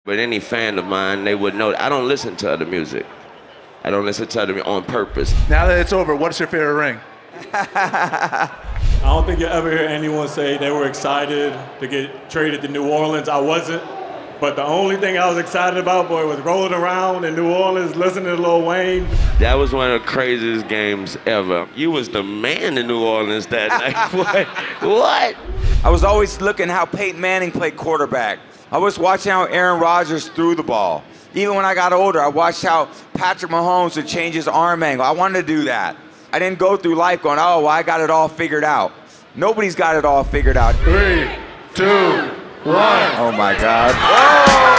But any fan of mine, they would know I don't listen to other music. I don't listen to other music on purpose. Now that it's over, what's your favorite ring? I don't think you'll ever hear anyone say they were excited to get traded to New Orleans. I wasn't. But the only thing I was excited about, boy, was rolling around in New Orleans, listening to Lil Wayne. That was one of the craziest games ever. You was the man in New Orleans that night. What? I was always looking how Peyton Manning played quarterback. I was watching how Aaron Rodgers threw the ball. Even when I got older, I watched how Patrick Mahomes would change his arm angle. I wanted to do that. I didn't go through life going, oh, well, I got it all figured out. Nobody's got it all figured out. 3, 2, 1. Oh my God. Oh!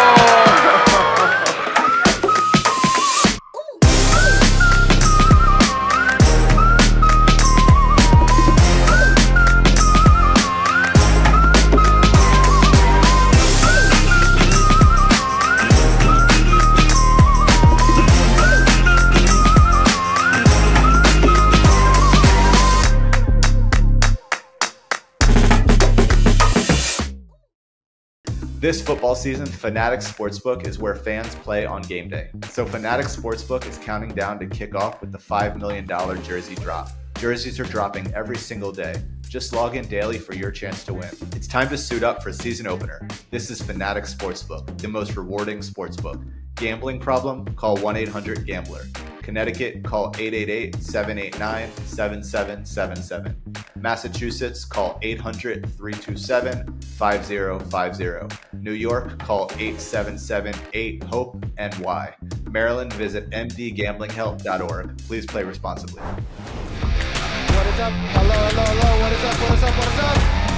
This football season, Fanatics Sportsbook is where fans play on game day. So Fanatics Sportsbook is counting down to kick off with the $5 million jersey drop. Jerseys are dropping every single day. Just log in daily for your chance to win. It's time to suit up for season opener. This is Fanatics Sportsbook, the most rewarding sportsbook. Gambling problem? Call 1-800-GAMBLER. Connecticut, call 888-789-7777. Massachusetts, call 800-327-5050. New York, call 877-8-HOPE-NY. Maryland, visit mdgamblinghelp.org. Please play responsibly. What is up? Hello, hello, hello. What is up? What is up? What is up?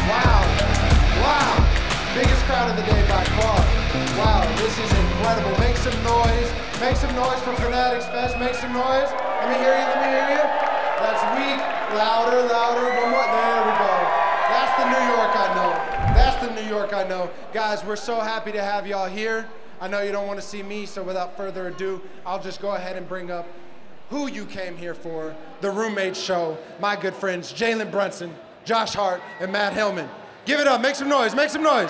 Wow. Wow. Biggest crowd of the day by far. Wow, this is incredible. Make some noise. Make some noise for Fanatics Fest. Make some noise. Let me hear you. Let me hear you. That's weak. Louder, louder. One more. There we go. That's the New York I know. That's the New York I know. Guys, we're so happy to have y'all here. I know you don't want to see me, so without further ado, I'll just go ahead and bring up who you came here for, the Roommates Show, my good friends, Jalen Brunson, Josh Hart, and Matt Hillman. Give it up, make some noise, make some noise.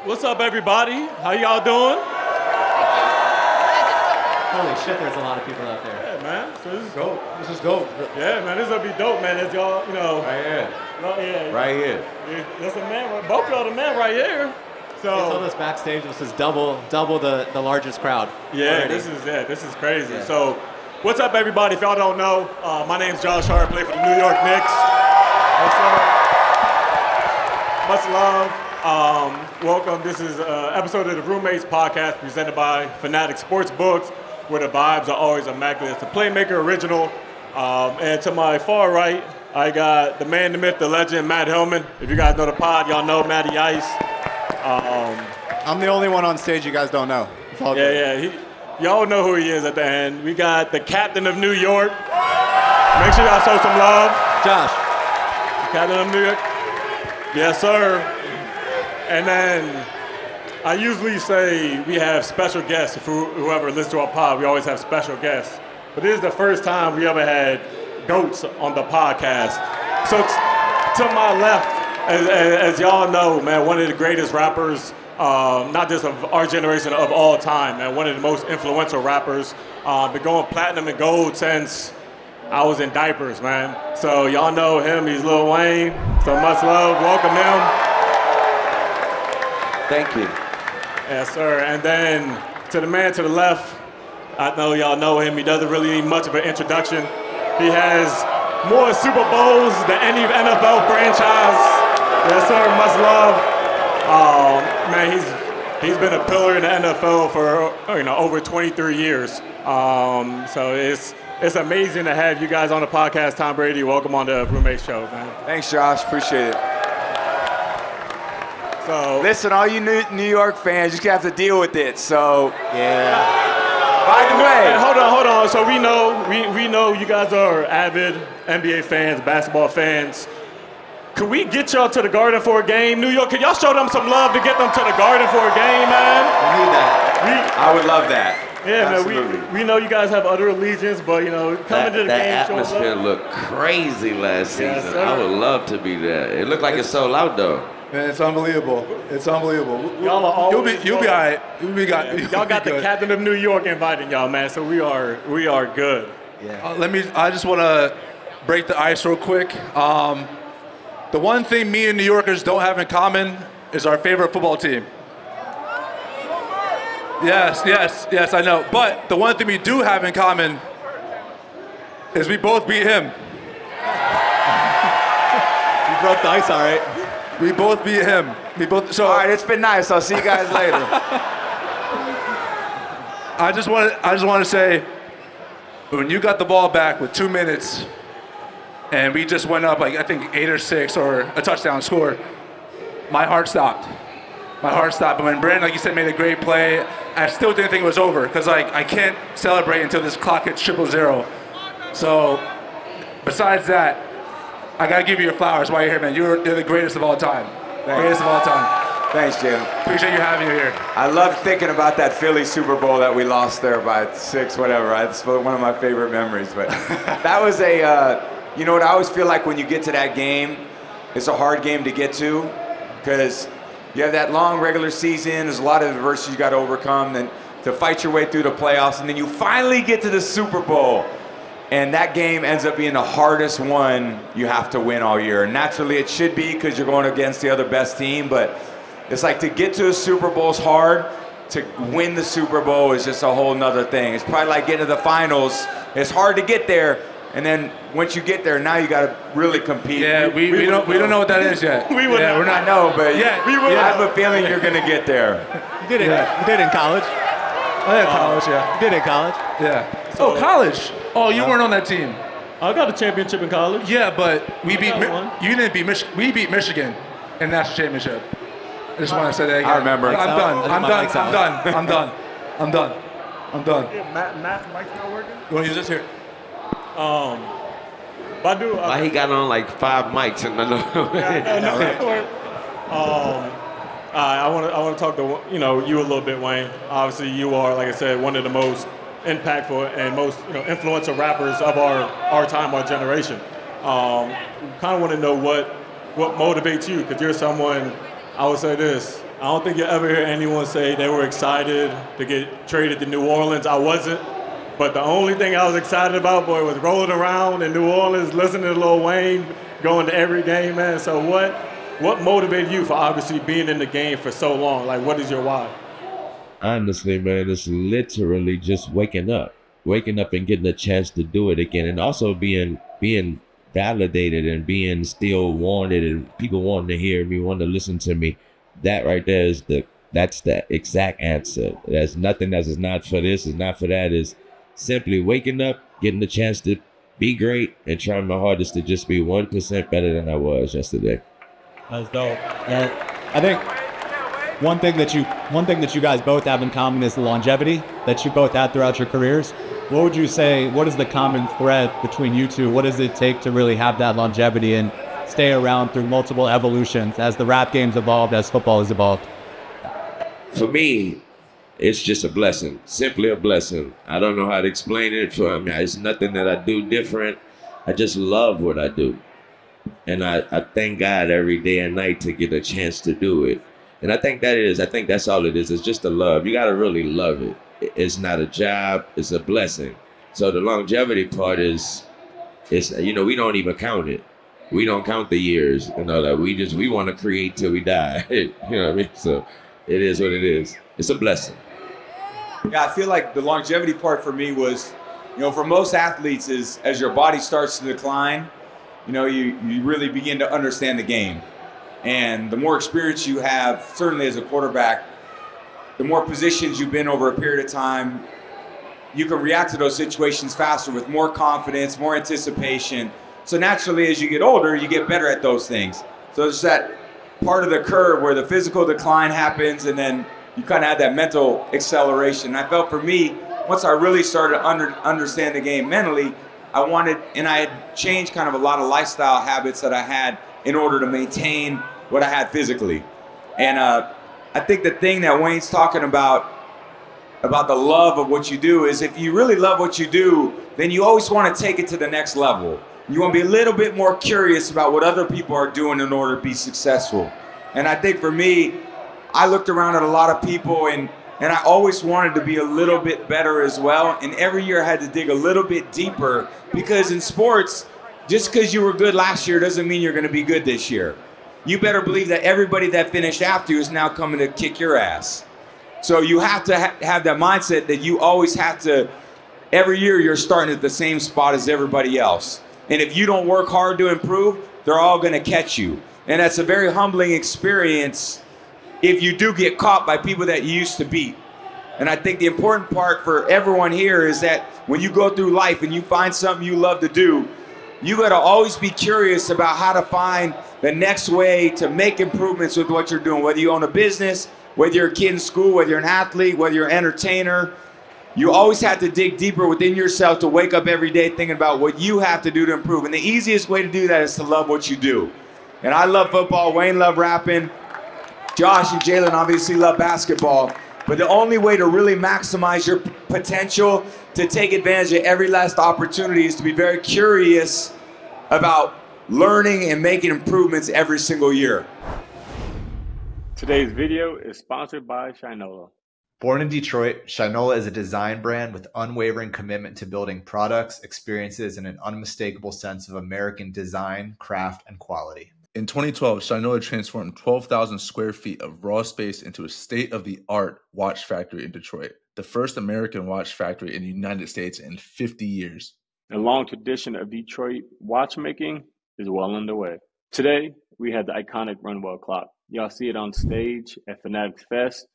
What's up, everybody? How y'all doing? Holy shit, there's a lot of people out there. Yeah, man. So this is dope. This is dope. Yeah, man, this is gonna be dope, man. As y'all, you know. Right here. Yeah. Right here. That's a man. Both y'all the man right here. So. They told us backstage this is double the largest crowd. Yeah, already. this is crazy. Yeah. So, what's up, everybody? If y'all don't know, my name's Josh Hart. I play for the New York Knicks. What's up? Much love. Welcome. This is an episode of the Roommates podcast presented by Fanatics Sportsbooks, where the vibes are always immaculate. It's a Playmaker original. And to my far right, I got the man, the myth, the legend, Matt Hillman. If you guys know the pod, y'all know Matty Ice. I'm the only one on stage you guys don't know. It's all good. Yeah. Y'all know who he is at the end. We got the captain of New York. Make sure y'all show some love. Josh. The captain of New York. Yes, sir. And then I usually say we have special guests. For whoever listens to our pod, we always have special guests. But this is the first time we ever had GOATs on the podcast. So to my left, as y'all know, man, one of the greatest rappers, not just of our generation, of all time, man. One of the most influential rappers. Been going platinum and gold since I was in diapers, man. So y'all know him. He's Lil Wayne. So much love. Welcome him. Thank you. Yes, sir. And then to the man to the left, I know y'all know him. He doesn't really need much of an introduction. He has more Super Bowls than any NFL franchise. Yes, sir. Much love. Man, He's been a pillar in the NFL for over 23 years. So it's amazing to have you guys on the podcast. Tom Brady, welcome on the Roommate Show, man. Thanks, Josh. Appreciate it. So listen, all you New York fans, you just have to deal with it. So Yeah. by the way, and hold on. So we know you guys are avid NBA fans, basketball fans. Could we get y'all to the Garden for a game? New York, could y'all show them some love to get them to the Garden for a game, man? We need that. I would love that. Yeah, Absolutely. man, we know you guys have other allegiance, but, coming to the That game, showing atmosphere love. looked crazy last Yes, season. sir. I would love to be there. It looked like it's sold out, though. Man, it's unbelievable. It's unbelievable. Y'all are always You'll be all right. Y'all got the captain of New York inviting y'all, man, so we are good. I just want to break the ice real quick. The one thing me and New Yorkers don't have in common is our favorite football team. Yes, I know. But the one thing we do have in common is we both beat him. You broke the ice, all right. We both beat him. So All right, it's been nice. I'll see you guys later. I just want to say, when you got the ball back with 2 minutes, and we just went up like I think 8 or 6 or a touchdown score, my heart stopped. My heart stopped. And when Brandon, like you said, made a great play, I still didn't think it was over because I can't celebrate until this clock hits 000. So besides that, I gotta give you your flowers while you're here, man. You're the greatest of all time. Greatest of all time. Thanks, Jalen. Appreciate you having you here. I love thinking about that Philly Super Bowl that we lost there by 6, whatever. It's one of my favorite memories. But that was you know what I always feel like when you get to that game, it's a hard game to get to because you have that long regular season. There's a lot of adversity you got to overcome, then to fight your way through the playoffs, and then you finally get to the Super Bowl. And that game ends up being the hardest one you have to win all year. And naturally it should be because you're going against the other best team, but it's like to get to a Super Bowl is hard. To win the Super Bowl is just a whole nother thing. It's probably like getting to the finals. It's hard to get there, and then once you get there, now you got to really compete. Yeah, we don't know what that is yet. We would not. We're not. I know, but Yeah, I have a feeling you're going to get there. You did it. You did it in college. Oh yeah, college. Yeah. You did it in college. Yeah. Oh, college. Oh, you weren't on that team. I got a championship in college. Yeah, but we beat. got one. You didn't beat Michigan. We beat Michigan in the national championship. I just want to say that again. I remember. I'm done. Matt, mic's not working? You want to use this here? But I do. Why he got on like 5 mics and I want to talk to you a little bit, Wayne. Obviously, you are, like I said, one of the most impactful and most influential rappers of our time, our generation. Kind of want to know what motivates you, because you're someone. I would say this: I don't think you ever hear anyone say they were excited to get traded to New Orleans. I wasn't, but the only thing I was excited about, boy, was rolling around in New Orleans, listening to Lil Wayne, going to every game, man. So what motivated you for obviously being in the game for so long? Like, what is your why? Honestly, man, it's literally just waking up and getting a chance to do it again, and also being validated and being still wanted, and people wanting to hear me, wanting to listen to me. That right there that's the exact answer. There's nothing that is not for this, is not for that. Is simply waking up, getting the chance to be great, and trying my hardest to just be 1% better than I was yesterday. That's dope. Yeah, I think one thing that you guys both have in common is the longevity that you both had throughout your careers. What would you say, what is the common thread between you two? What does it take to really have that longevity and stay around through multiple evolutions as the rap game's evolved, as football has evolved? For me, it's just a blessing, simply a blessing. I don't know how to explain it. For me, it's nothing that I do different. I just love what I do. And I thank God every day and night to get a chance to do it. And I think that's all it is. It's just a love. You got to really love it. It's not a job. It's a blessing. So the longevity part is, we don't even count it. We don't count the years. That we want to create till we die. You know what I mean? So it is what it is. It's a blessing. Yeah, I feel like the longevity part for me was, for most athletes is as your body starts to decline, you really begin to understand the game. And the more experience you have, certainly as a quarterback, the more positions you've been over a period of time, you can react to those situations faster with more confidence, more anticipation. So naturally, as you get older, you get better at those things. So it's that part of the curve where the physical decline happens and then you kind of have that mental acceleration. And I felt for me, once I really started to understand the game mentally, I had changed kind of a lot of lifestyle habits that I had in order to maintain what I had physically. And I think the thing that Wayne's talking about the love of what you do is if you really love what you do, then you always want to take it to the next level. You want to be a little bit more curious about what other people are doing in order to be successful. And I think for me, I looked around at a lot of people and I always wanted to be a little bit better as well. And every year I had to dig a little bit deeper because in sports, just because you were good last year doesn't mean you're going to be good this year. You better believe that everybody that finished after you is now coming to kick your ass. So you have to have that mindset that you always have to, every year you're starting at the same spot as everybody else. And if you don't work hard to improve, they're all going to catch you. And that's a very humbling experience if you do get caught by people that you used to beat. And I think the important part for everyone here is that when you go through life and you find something you love to do, you got to always be curious about how to find the next way to make improvements with what you're doing, whether you own a business, whether you're a kid in school, whether you're an athlete, whether you're an entertainer. You always have to dig deeper within yourself to wake up every day thinking about what you have to do to improve. And the easiest way to do that is to love what you do. And I love football. Wayne loved rapping. Josh and Jalen obviously love basketball. But the only way to really maximize your potential, to take advantage of every last opportunity, is to be very curious about learning and making improvements every single year. Today's video is sponsored by Shinola. Born in Detroit, Shinola is a design brand with unwavering commitment to building products, experiences, and an unmistakable sense of American design, craft, and quality. In 2012, Shinola transformed 12,000 square feet of raw space into a state-of-the-art watch factory in Detroit, the first American watch factory in the United States in 50 years. A long tradition of Detroit watchmaking is well underway. Today, we have the iconic Runwell clock. Y'all see it on stage at Fanatics Fest.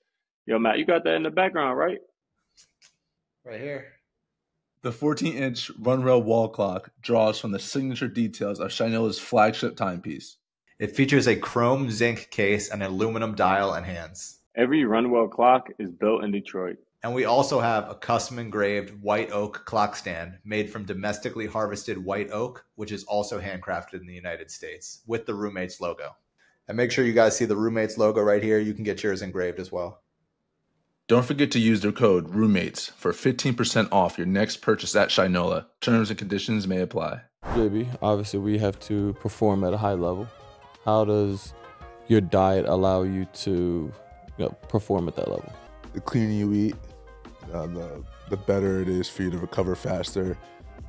Yo, Matt, you got that in the background, right? Right here. The 14-inch Runwell wall clock draws from the signature details of Shinola's flagship timepiece. It features a chrome zinc case and aluminum dial and hands. Every Runwell clock is built in Detroit. And we also have a custom engraved white oak clock stand made from domestically harvested white oak, which is also handcrafted in the United States with the Roommates logo. And make sure you guys see the Roommates logo right here. You can get yours engraved as well. Don't forget to use their code ROOMMATES for 15% off your next purchase at Shinola. Terms and conditions may apply. JB, obviously we have to perform at a high level. How does your diet allow you to perform at that level? The cleaner you eat, the better it is for you to recover faster,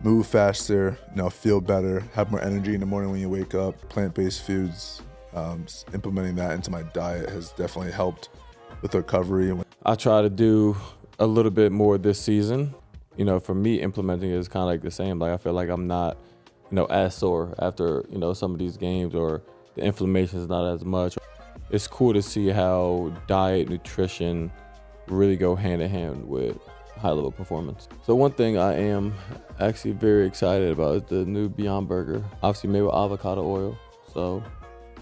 move faster, feel better, have more energy in the morning when you wake up. Plant-based foods, implementing that into my diet has definitely helped with recovery. I try to do a little bit more this season. For me, implementing it is kind of like the same. Like I feel like I'm not, as sore after, some of these games, or the inflammation is not as much. It's cool to see how diet, nutrition really go hand in hand with high-level performance. So one thing I am actually very excited about is the new Beyond Burger. Obviously made with avocado oil, so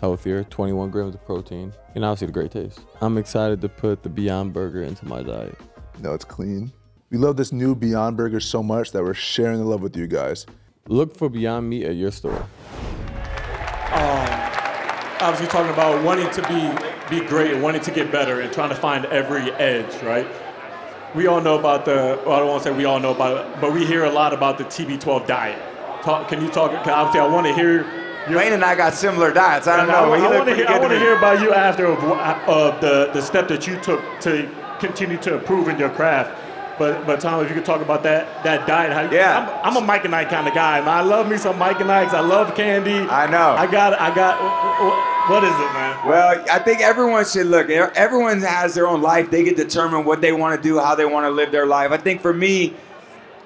healthier, 21 grams of protein, and obviously the great taste. I'm excited to put the Beyond Burger into my diet. It's clean. We love this new Beyond Burger so much that we're sharing the love with you guys. Look for Beyond Meat at your store. Obviously talking about wanting to be great and wanting to get better and trying to find every edge, right? We all know about I don't want to say we all know about it, but we hear a lot about the TB12 diet. Can you talk, obviously I want to hear. Wayne and I got similar diets. I don't know. I want to hear about you after of the step that you took to continue to improve in your craft. But Tom, if you could talk about that diet. Yeah. I'm a Mike and Ike kind of guy, man. I love me some Mike and Ikes. I love candy. I know. I got. What is it, man? Well, I think everyone should look. Everyone has their own life. They get to determine what they want to do, how they want to live their life. I think for me,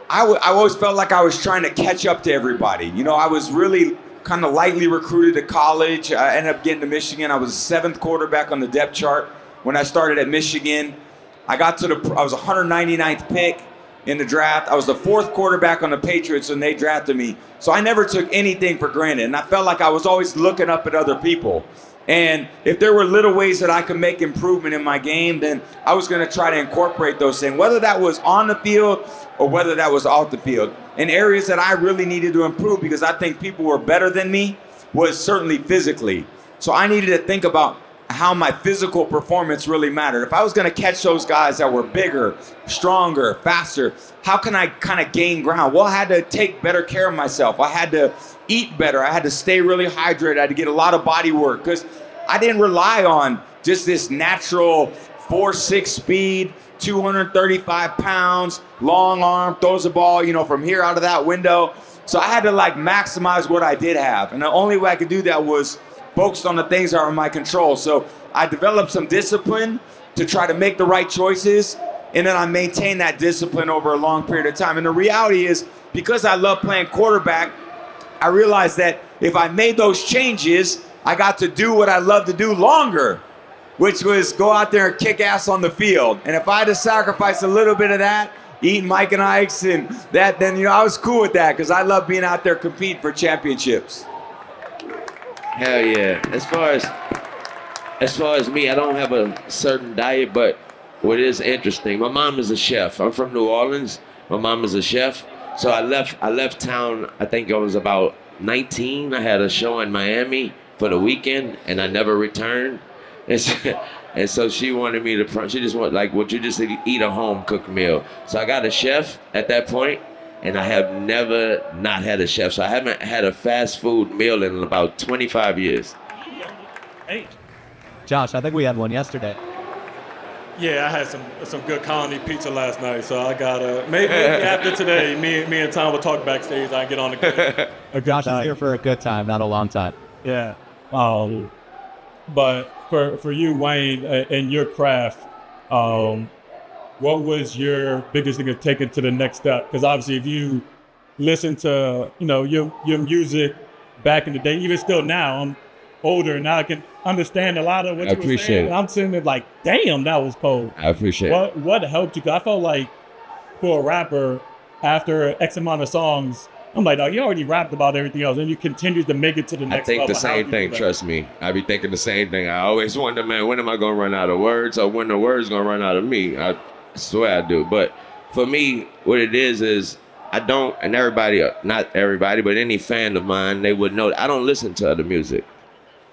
I always felt like I was trying to catch up to everybody. I was really kind of lightly recruited to college. I ended up getting to Michigan. I was the 7th quarterback on the depth chart when I started at Michigan. I was 199th pick in the draft. I was the 4th quarterback on the Patriots when they drafted me. So I never took anything for granted. And I felt like I was always looking up at other people. And if there were little ways that I could make improvement in my game, then I was going to try to incorporate those things, whether that was on the field or whether that was off the field. In areas that I really needed to improve because I think people were better than me was certainly physically. So I needed to think about how my physical performance really mattered. If I was going to catch those guys that were bigger, stronger, faster, how can I kind of gain ground? Well, I had to take better care of myself. I had to eat better. I had to stay really hydrated. I had to get a lot of body work because I didn't rely on just this natural 4.6 speed, 235 pounds, long arm, throws the ball, from here out of that window. So I had to maximize what I did have. And the only way I could do that was focused on the things that are in my control. So I developed some discipline to try to make the right choices, and then I maintained that discipline over a long period of time. And the reality is, because I love playing quarterback, I realized that if I made those changes, I got to do what I love to do longer, which was go out there and kick ass on the field. And if I had to sacrifice a little bit of that, eating Mike and Ike's and that, then I was cool with that because I love being out there competing for championships. Hell yeah. As far as me, I don't have a certain diet, but what is interesting, my mom is a chef. I'm from New Orleans. My mom is a chef. So I left town, I think I was about 19. I had a show in Miami for the weekend, and I never returned. And so she wanted me to, she just wanted, would you just eat a home-cooked meal? So I got a chef at that point, and I have never not had a chef. So I haven't had a fast food meal in about 25 years. Hey. Josh, I think we had one yesterday. Yeah, I had some good colony pizza last night, so I got maybe after today, me and Tom will talk backstage. I can get on the game. Josh is here for a good time, not a long time. Yeah, but for you, Wayne, and your craft, what was your biggest thing of taking to the next step? Because obviously, if you listen to your music back in the day, even still now, I'm older now, I can understand a lot of what you were saying. And I'm sitting there like, damn, that was cold. I appreciate it. What helped you? Cause I felt like for a rapper, after X amount of songs, I'm like, oh, you already rapped about everything else, and you continue to make it to the next level. I think the same thing, trust me. I be thinking the same thing. I always wonder, man, when am I going to run out of words, or when the words going to run out of me? I swear I do. But for me, what it is I don't, and everybody, not everybody, but any fan of mine, they would know, I don't listen to other music.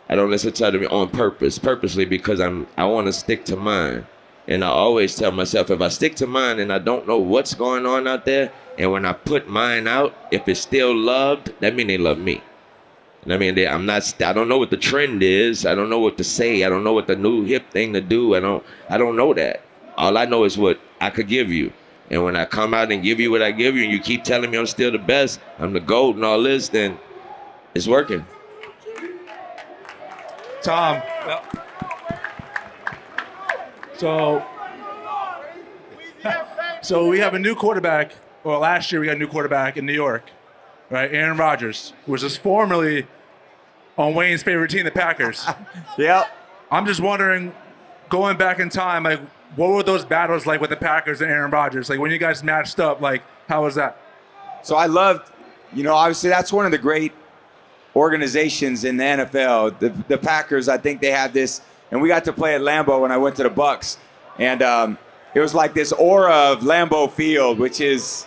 I don't listen to other on purposely, because I want to stick to mine. And I always tell myself, if I stick to mine and I don't know what's going on out there, and when I put mine out, if it's still loved, that means they love me. And I mean, I don't know what the trend is. I don't know what to say. I don't know what the new hip thing to do. I don't know that. All I know is what I could give you. And when I come out and give you what I give you, and you keep telling me I'm still the best, I'm the GOAT and all this, then it's working. Tom, so we have a new quarterback. Well, last year we got a new quarterback in New York, right? Aaron Rodgers, who was just formerly on Wayne's favorite team, the Packers. Yep. I'm just wondering, going back in time, what were those battles like with the Packers and Aaron Rodgers? When you guys matched up, how was that? So I loved, obviously that's one of the great organizations in the NFL. The Packers, I think they have this, and we got to play at Lambeau when I went to the Bucs, and it was like this aura of Lambeau Field, which is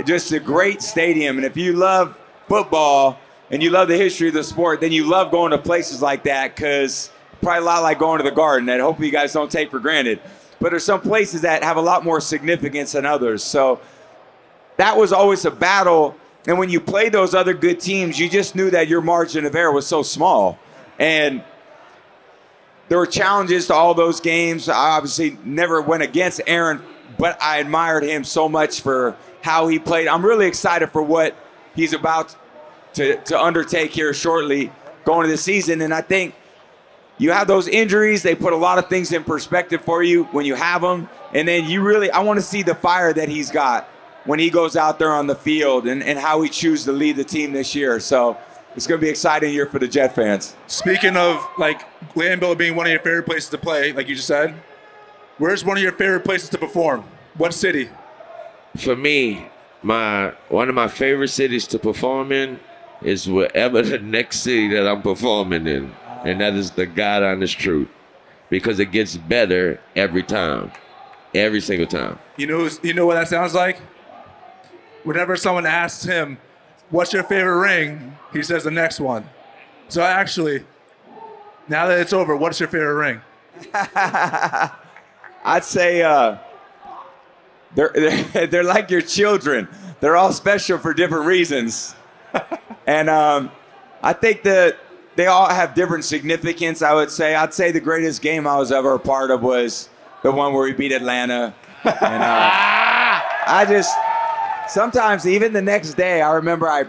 just a great stadium. And if you love football and you love the history of the sport, then you love going to places like that, because probably a lot like going to the Garden that hopefully you guys don't take for granted. But there's some places that have a lot more significance than others. So that was always a battle. And when you played those other good teams, you just knew that your margin of error was so small. And there were challenges to all those games. I obviously never went against Aaron, but I admired him so much for how he played. I'm really excited for what he's about to undertake here shortly going to the season. And I think you have those injuries. They put a lot of things in perspective for you when you have them. And then I want to see the fire that he's got when he goes out there on the field and how he chooses to lead the team this year. So it's going to be an exciting year for the Jet fans. Speaking of Lambeau being one of your favorite places to play, like you just said, Where's one of your favorite places to perform? What city? For me, one of my favorite cities to perform in is wherever the next city that I'm performing in. And that is the God honest truth. Because it gets better every time. Every single time. You know what that sounds like? Whenever someone asks him, what's your favorite ring? He says the next one. So actually, now that it's over, what's your favorite ring? I'd say they're like your children. They're all special for different reasons. And I think that they all have different significance, I would say. I'd say the greatest game I was ever a part of was the one where we beat Atlanta. And I just, sometimes even the next day, I remember I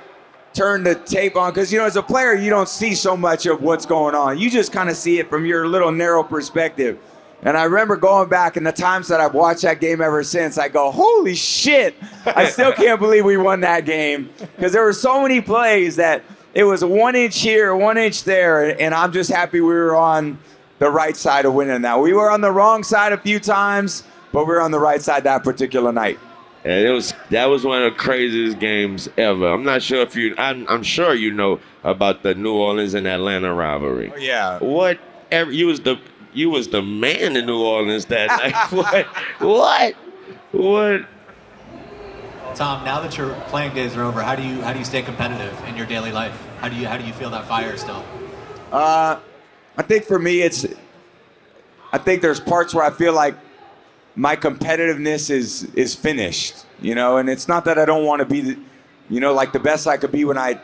turned the tape on, because, you know, as a player, you don't see so much of what's going on. You just kind of see it from your little narrow perspective. And I remember going back, and the times that I've watched that game ever since, I go, holy shit, I still can't believe we won that game. Because there were so many plays that it was 1 inch here, 1 inch there, and I'm just happy we were on the right side of winning that. We were on the wrong side a few times, but we were on the right side that particular night. And that was one of the craziest games ever. I'm not sure if I'm sure you know about the New Orleans and Atlanta rivalry. Oh, yeah. You was the man in New Orleans that night. What? Tom, now that your playing days are over, how do you stay competitive in your daily life? How do you feel that fire still? I think for me, I think there's parts where I feel like my competitiveness is finished, you know, and it's not that I don't want to be, like the best I could be when I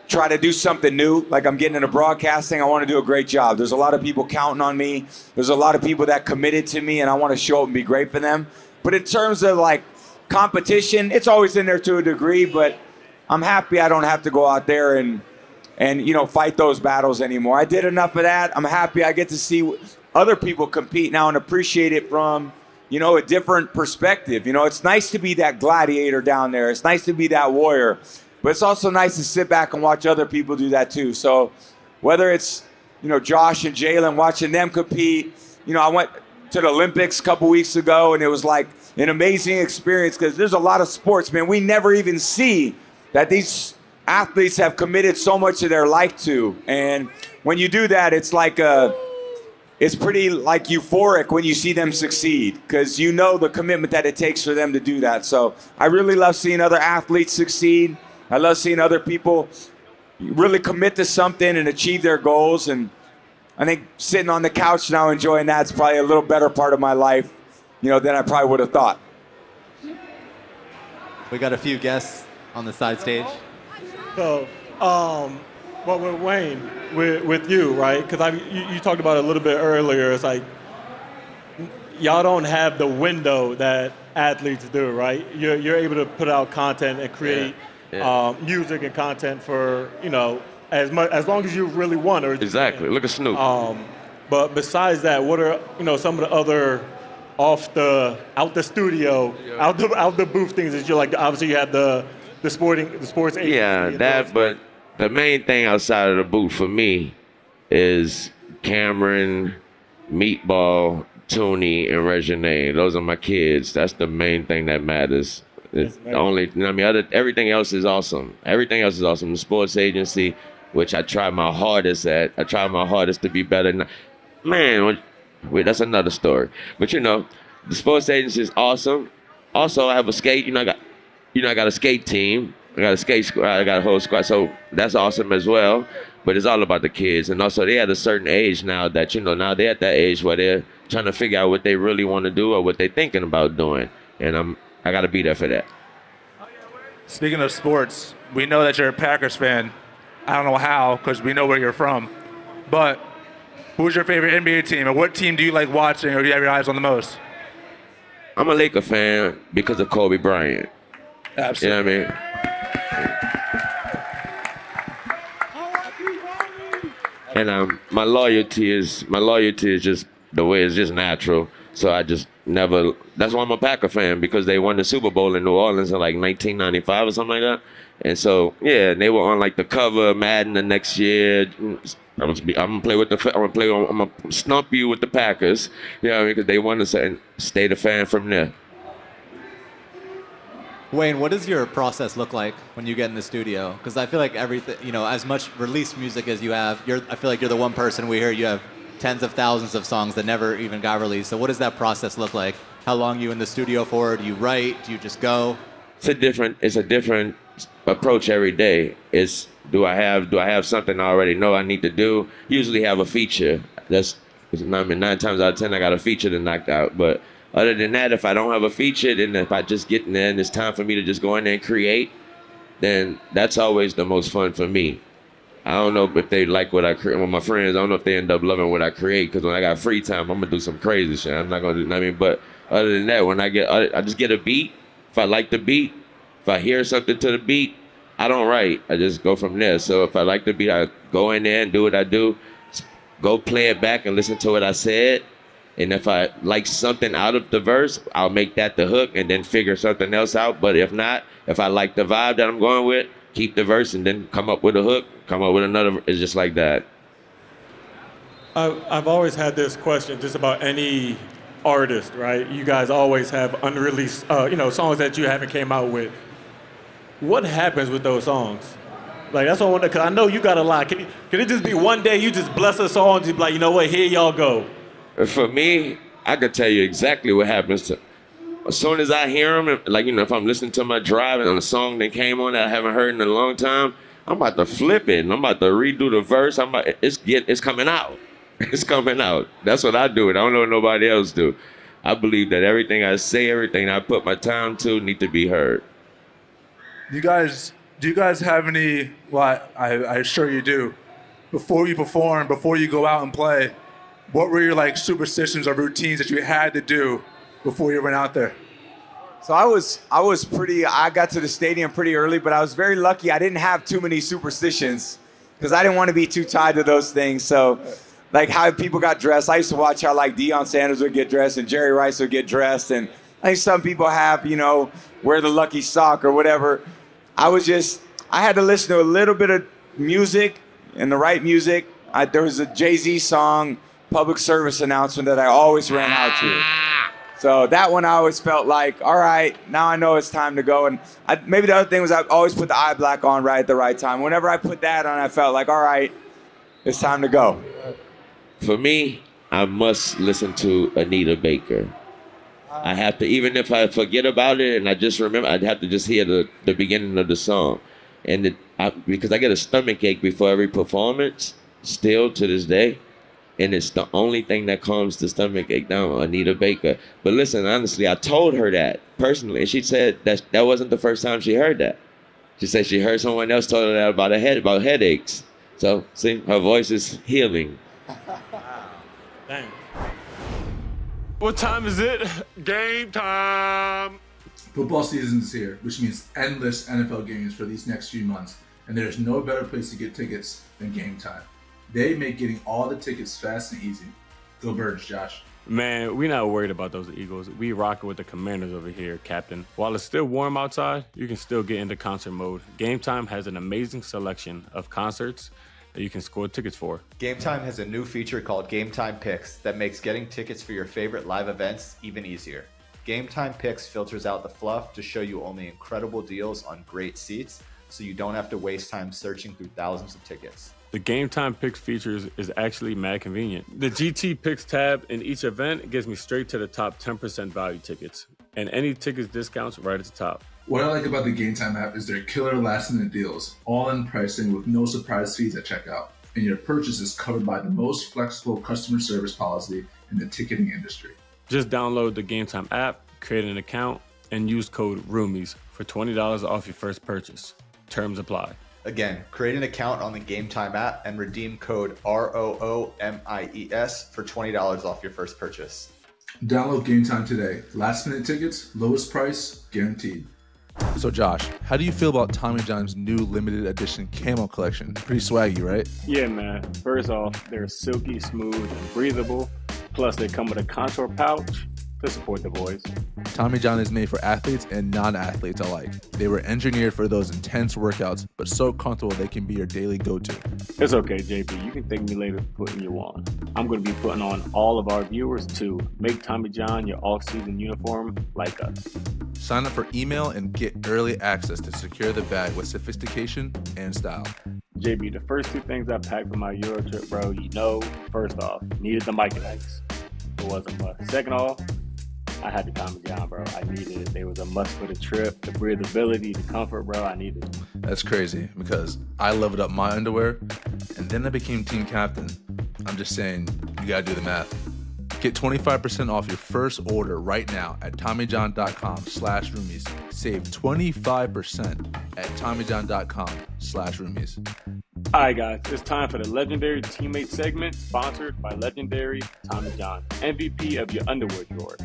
try to do something new. Like I'm getting into broadcasting, I want to do a great job. There's a lot of people counting on me. There's a lot of people that committed to me, and I want to show up and be great for them. But in terms of like competition, it's always in there to a degree, but I'm happy I don't have to go out there and fight those battles anymore. I did enough of that. I'm happy I get to see other people compete now and appreciate it from, a different perspective. It's nice to be that gladiator down there. It's nice to be that warrior. But it's also nice to sit back and watch other people do that too. So whether it's, Josh and Jalen, watching them compete, I went to the Olympics a couple weeks ago, and it was like an amazing experience because there's a lot of sports, man, we never even see that these athletes have committed so much of their life to. And when you do that, it's like it's pretty like euphoric when you see them succeed because you know the commitment that it takes for them to do that. So I really love seeing other athletes succeed. I love seeing other people really commit to something and achieve their goals. And I think sitting on the couch now enjoying that's probably a little better part of my life, than I probably would have thought. We got a few guests on the side stage. So, well, with Wayne, with you, right? Because you talked about it a little bit earlier. It's like y'all don't have the window that athletes do, right? You're able to put out content and create music and content for as long as you really want. Exactly. Look at Snoop. But besides that, what are some of the other out the studio, out the booth things that you like? Obviously, you have the sports agency. Yeah, that. But the main thing outside of the booth for me is Cameron, Meatball, Toonie, and Regine. Those are my kids. That's the main thing that matters. It's the only, everything else is awesome. Everything else is awesome. The sports agency, which I try my hardest at. I try my hardest to be better. Man, wait, that's another story. But the sports agency is awesome. Also, I have a skate. I got a skate team. I got a skate squad. I got a whole squad. So that's awesome as well. But it's all about the kids. And also, they at a certain age now that, now they're at that age where they're trying to figure out what they really want to do or what they're thinking about doing. And I got to be there for that. Speaking of sports, we know that you're a Packers fan. I don't know how, because we know where you're from. But who's your favorite NBA team, and what team do you like watching or do you have your eyes on the most? I'm a Laker fan because of Kobe Bryant. Absolutely. You know what I mean? And my loyalty is just the way it's just natural. So I just never. That's why I'm a Packer fan, because they won the Super Bowl in New Orleans in like 1995 or something like that. And so yeah, they were on like the cover of Madden the next year. I'm gonna play with I'm gonna stump you with the Packers. You know what I mean? Because they won and stay the fan from there. Wayne, what does your process look like when you get in the studio? Because I feel like everything, you know, as much released music as you have, I feel like you're the one person we hear you have tens of thousands of songs that never even got released. So what does that process look like? How long are you in the studio for? Do you write? Do you just go? It's a different approach every day. It's do I have something I already know I need to do? Usually have a feature. That's, I mean, 9 times out of 10 I got a feature to knock out. But other than that, if I don't have a feature, then if I just get in there and it's time for me to just go in there and create, then that's always the most fun for me. I don't know if they like what I create with my friends. I don't know if they end up loving what I create, because when I got free time, I'm gonna do some crazy shit. I'm not gonna do. I mean, but other than that, when I just get a beat. If I like the beat, if I hear something to the beat, I don't write. I just go from there. So if I like the beat, I go in there and do what I do. Go play it back and listen to what I said. And if I like something out of the verse, I'll make that the hook and then figure something else out. But if not, if I like the vibe that I'm going with, keep the verse and then come up with a hook, come up with another. It's just like that. I've always had this question just about any artist, right? You guys always have unreleased, songs that you haven't came out with. What happens with those songs? Like, that's what I wonder, because I know you got a lot. Can it just be one day you just bless a song and just be like, you know what, here y'all go? For me, I could tell you exactly what happens to. As soon as I hear them, like, if I'm listening to my drive and a song that came on that I haven't heard in a long time, I'm about to flip it and I'm about to redo the verse. It's coming out. It's coming out. That's what I do. I don't know what nobody else do. I believe that everything I say, everything I put my time to, need to be heard. Do you guys have any? Well, I'm sure you do. Before you perform, before you go out and play, what were your like superstitions or routines that you had to do before you went out there? So I got to the stadium pretty early, but I was very lucky. I didn't have too many superstitions because I didn't want to be too tied to those things. So like how people got dressed, I used to watch how like Deion Sanders would get dressed and Jerry Rice would get dressed. And I think some people have, wear the lucky sock or whatever. I had to listen to a little bit of music and the right music. There was a JayZ song, public service announcement, that I always ran out to. So that one I always felt like, all right, now I know it's time to go. And maybe the other thing was I always put the eye black on right at the right time. Whenever I put that on, I felt like, all right, it's time to go. For me, I must listen to Anita Baker. I have to, even if I forget about it and I just remember, I'd have to just hear the beginning of the song. And because I get a stomach ache before every performance, still to this day. And it's the only thing that calms the stomach ache down, Anita Baker. But listen, honestly, I told her that personally. And she said that wasn't the first time she heard that. She said she heard someone else tell her that about headaches. So, see, her voice is healing. Dang. What time is it? Game time! Football season is here, which means endless NFL games for these next few months. And there's no better place to get tickets than Gametime. They make getting all the tickets fast and easy. Go Birds, Josh. Man, we're not worried about those Eagles. We rocking with the Commanders over here, Captain. While it's still warm outside, you can still get into concert mode. Gametime has an amazing selection of concerts that you can score tickets for. Gametime has a new feature called Gametime Picks that makes getting tickets for your favorite live events even easier. Gametime Picks filters out the fluff to show you only incredible deals on great seats, so you don't have to waste time searching through thousands of tickets. The Gametime Picks features is actually mad convenient. The GT Picks tab in each event gives me straight to the top 10% value tickets, and any tickets discounts right at the top. What I like about the Gametime app is their killer last-minute deals, all-in pricing with no surprise fees at checkout, and your purchase is covered by the most flexible customer service policy in the ticketing industry. Just download the Gametime app, create an account, and use code ROOMIES for $20 off your first purchase. Terms apply. Again, create an account on the Gametime app and redeem code ROOMIES for $20 off your first purchase. Download Gametime today. Last-minute tickets, lowest price, guaranteed. So Josh, how do you feel about Tommy John's new limited edition camo collection? Pretty swaggy, right? Yeah, man. First off, they're silky, smooth, and breathable. Plus, they come with a contour pouch to support the boys. Tommy John is made for athletes and non-athletes alike. They were engineered for those intense workouts, but so comfortable they can be your daily go-to. It's okay, JB. You can thank me later for putting you on. I'm going to be putting on all of our viewers to make Tommy John your all-season uniform like us. Sign up for email and get early access to secure the bag with sophistication and style. JB, the first two things I packed for my Euro trip, bro, you know, first off, needed the Mike Nikes. It was a must. Second off, I had the Tommy John, bro. I needed it. They was a must for the trip. The breathability, the comfort, bro, I needed it. That's crazy because I leveled up my underwear and then I became team captain. I'm just saying, you gotta do the math. Get 25% off your first order right now at TommyJohn.com/roomies. Save 25% at TommyJohn.com/roomies. All right, guys, it's time for the Legendary Teammate segment sponsored by Legendary Tommy John, MVP of your underwear drawer.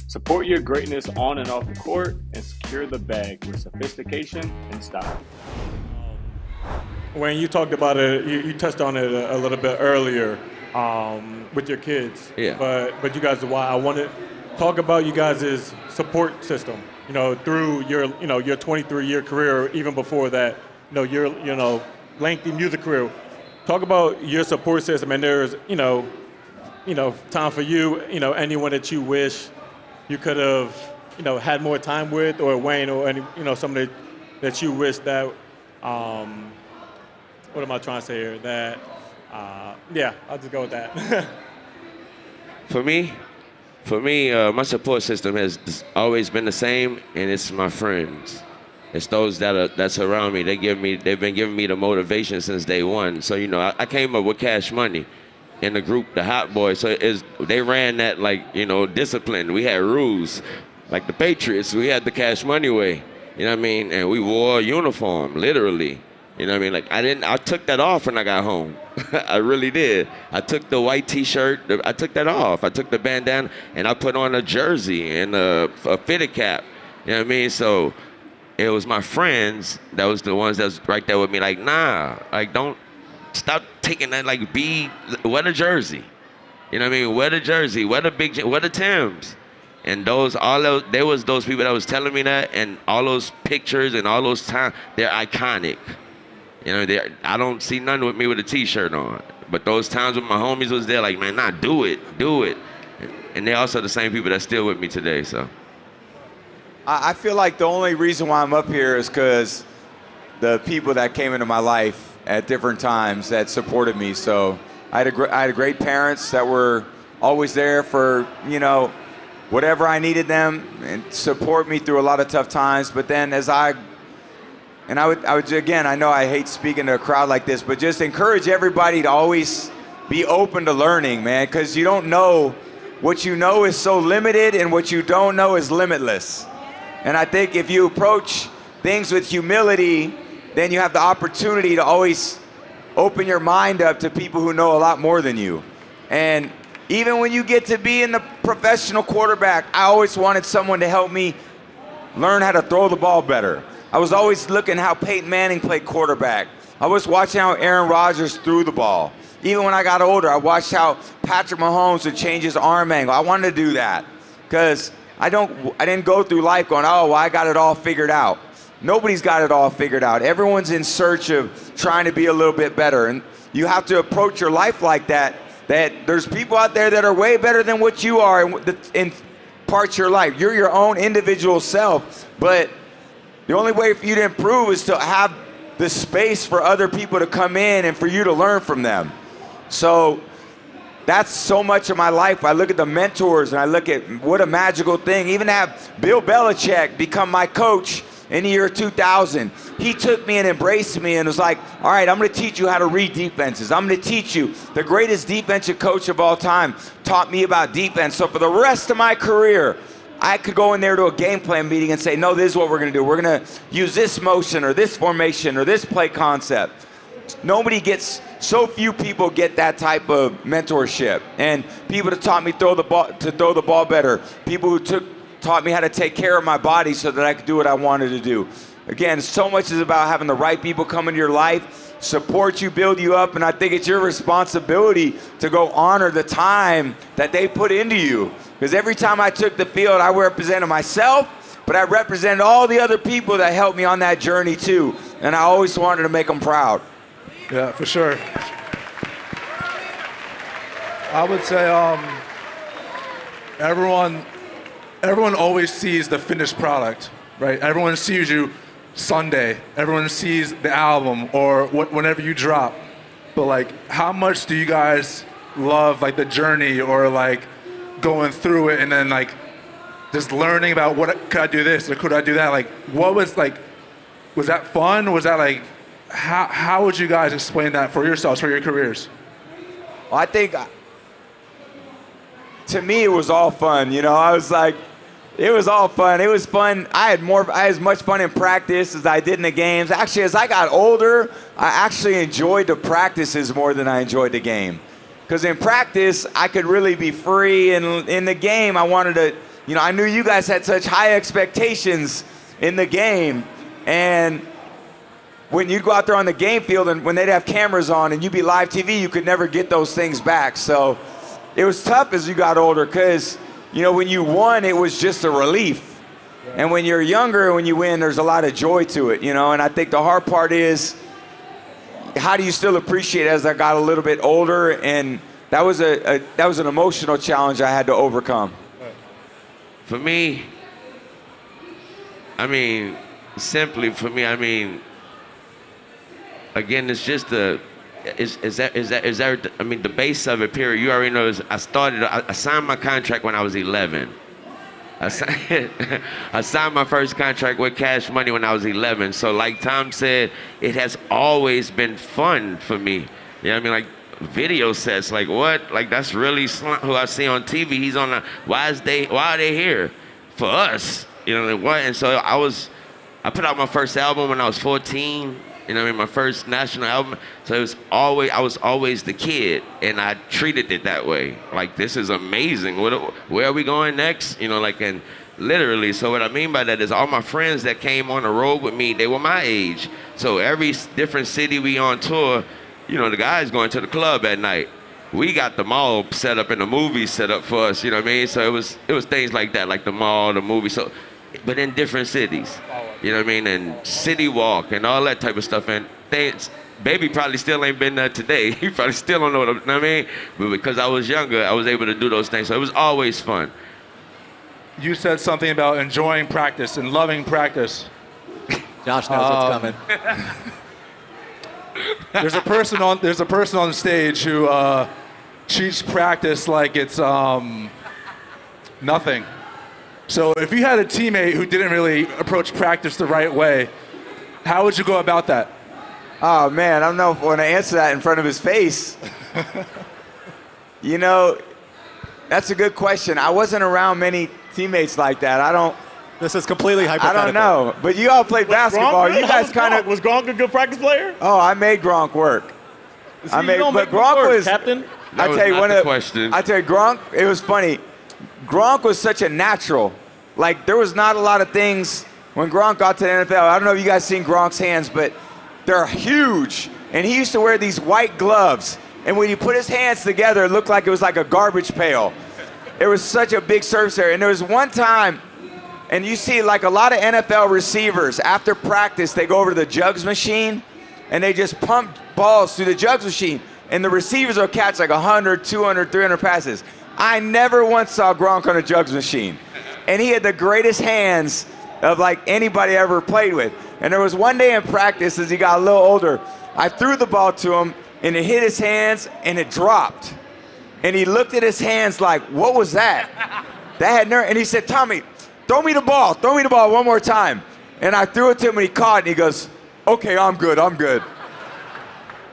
Support your greatness on and off the court and secure the bag with sophistication and style. When you talked about it, you touched on it a little bit earlier with your kids. Yeah. But you guys, why I want to talk about you guys' support system. You know, through your 23-year career, even before that, your lengthy music career. Talk about your support system, and there's time for you. Anyone that you wish you could have had more time with, or Wayne, or any somebody that you wish that. What am I trying to say here? That. Yeah, I'll just go with that. For me, my support system has always been the same, and it's my friends. It's those that surround me. They've been giving me the motivation since day one. So I came up with Cash Money in the group, the Hot Boys. So they ran that discipline. We had rules, like the Patriots. We had the Cash Money way. You know what I mean? And we wore a uniform, literally. You know what I mean? I took that off when I got home. I really did. I took the white T-shirt. I took that off. I took the bandana, and I put on a jersey and a fitted cap. You know what I mean? So it was my friends that was the ones that was right there with me. Don't stop taking that. Wear the jersey. You know what I mean? Wear the jersey. Wear the Timbs. And there was those people that was telling me that, and all those pictures and all those times, they're iconic. I don't see none with me with a T-shirt on. But those times when my homies was there, do it. And they're also the same people that's still with me today, so. I feel like the only reason why I'm up here is because the people that came into my life at different times that supported me. So I had great parents that were always there for, whatever I needed them and support me through a lot of tough times. But then I would again, I know I hate speaking to a crowd like this, but just encourage everybody to always be open to learning, man, because you don't know. What you know is so limited, and what you don't know is limitless. And I think if you approach things with humility, then you have the opportunity to always open your mind up to people who know a lot more than you. And even when you get to be in the professional quarterback, I always wanted someone to help me learn how to throw the ball better. I was always looking how Peyton Manning played quarterback. I was watching how Aaron Rodgers threw the ball. Even when I got older, I watched how Patrick Mahomes would change his arm angle. I wanted to do that because I didn't go through life going, oh, well, I got it all figured out. Nobody's got it all figured out. Everyone's in search of trying to be a little bit better. And you have to approach your life like that there's people out there that are way better than what you are in parts of your life. You're your own individual self, but the only way for you to improve is to have the space for other people to come in and for you to learn from them. So that's so much of my life. I look at the mentors and I look at what a magical thing. Even to have Bill Belichick become my coach in the year 2000. He took me and embraced me and was like, all right, I'm going to teach you how to read defenses. I'm going to teach you. The greatest defensive coach of all time taught me about defense. So for the rest of my career, I could go in there to a game plan meeting and say, no, this is what we're going to do. We're going to use this motion or this formation or this play concept. So few people get that type of mentorship. And people that taught me to throw the ball better. People who taught me how to take care of my body so that I could do what I wanted to do. Again, so much is about having the right people come into your life support you, build you up, and I think it's your responsibility to go honor the time that they put into you. Because every time I took the field, I represented myself, but I represented all the other people that helped me on that journey too. And I always wanted to make them proud. Yeah, for sure. I would say everyone always sees the finished product, right? Everyone sees you Sunday. Everyone sees the album or whenever you drop. But like, how much do you guys love like the journey or like going through it and then like just learning about could I do this or could I do that? Like, what was like, was that fun? Was that like, how would you guys explain that for yourselves, for your careers? Well, I think, to me, it was all fun. You know, I was like, it was all fun. It was fun. I had as much fun in practice as I did in the games. Actually, as I got older, I actually enjoyed the practices more than I enjoyed the game. Because in practice, I could really be free. And in the game, I wanted to, you know, I knew you guys had such high expectations in the game. And when you go out there on the game field and when they'd have cameras on and you'd be live TV, you could never get those things back. So it was tough as you got older because, you know, when you won, it was just a relief. And when you're younger, when you win, there's a lot of joy to it, you know. And I think the hard part is, how do you still appreciate it as I got a little bit older? And that was an emotional challenge I had to overcome. For me, I mean, simply for me, I mean, again, it's just the, is that, I mean, the base of it, period. You already know, I signed my contract when I was 11. I signed my first contract with Cash Money when I was 11. So like Tom said, it has always been fun for me. You know what I mean? Like video sets, like what? Like that's really who I see on TV. He's on the, why are they here? For us. You know what? And so I put out my first album when I was 14. You know what I mean? My first national album. So I was always the kid, and I treated it that way. Like, this is amazing. Where are we going next? You know, like, and literally. So what I mean by that is all my friends that came on the road with me, they were my age. So every different city we on tour, you know, the guys going to the club at night. We got the mall set up and the movie set up for us. You know what I mean? So it was things like that, like the mall, the movie. So, but in different cities. You know what I mean? And City Walk and all that type of stuff. And Baby probably still ain't been there today. He probably still don't know what I mean? But because I was younger, I was able to do those things. So it was always fun. You said something about enjoying practice and loving practice. Josh knows what's coming. There's a person on stage who treats practice like it's nothing. So if you had a teammate who didn't really approach practice the right way, how would you go about that? Oh, man, I don't know if I want to answer that in front of his face. You know, that's a good question. I wasn't around many teammates like that. This is completely hypothetical. I don't know. But you all played basketball. Gronk, you guys kind of... Was Gronk a good practice player? Oh, I made Gronk work. See, but Gronk was... Captain? I tell you, Gronk, it was funny. Gronk was such a natural. Like, there was not a lot of things when Gronk got to the NFL. I don't know if you guys seen Gronk's hands, but they're huge. And he used to wear these white gloves. And when he put his hands together, it looked like it was like a garbage pail. It was such a big surface area. And there was one time, and you see like a lot of NFL receivers, after practice, they go over to the jugs machine, and they just pump balls through the jugs machine. And the receivers will catch like 100, 200, 300 passes. I never once saw Gronk on a jugs machine. And he had the greatest hands of like anybody ever played with. And there was one day in practice as he got a little older, I threw the ball to him and it hit his hands and it dropped. And he looked at his hands like, what was that? That had nerve. And he said, Tommy, throw me the ball one more time. And I threw it to him and he caught it and he goes, okay, I'm good.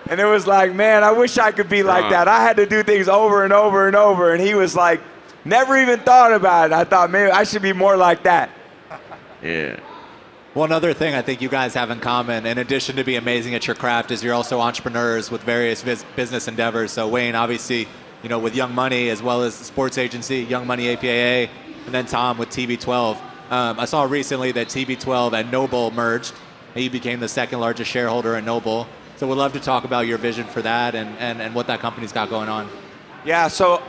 And it was like, man, I wish I could be like that. I had to do things over and over and over. And he was like, never even thought about it. I thought, maybe I should be more like that. Yeah. One other thing I think you guys have in common, in addition to being amazing at your craft, is you're also entrepreneurs with various business endeavors. So Wayne, obviously, you know, with Young Money as well as the sports agency, Young Money APAA, and then Tom with TB12. I saw recently that TB12 and NOBULL merged. He became the second largest shareholder in NOBULL. So we'd love to talk about your vision for that and what that company's got going on. Yeah, so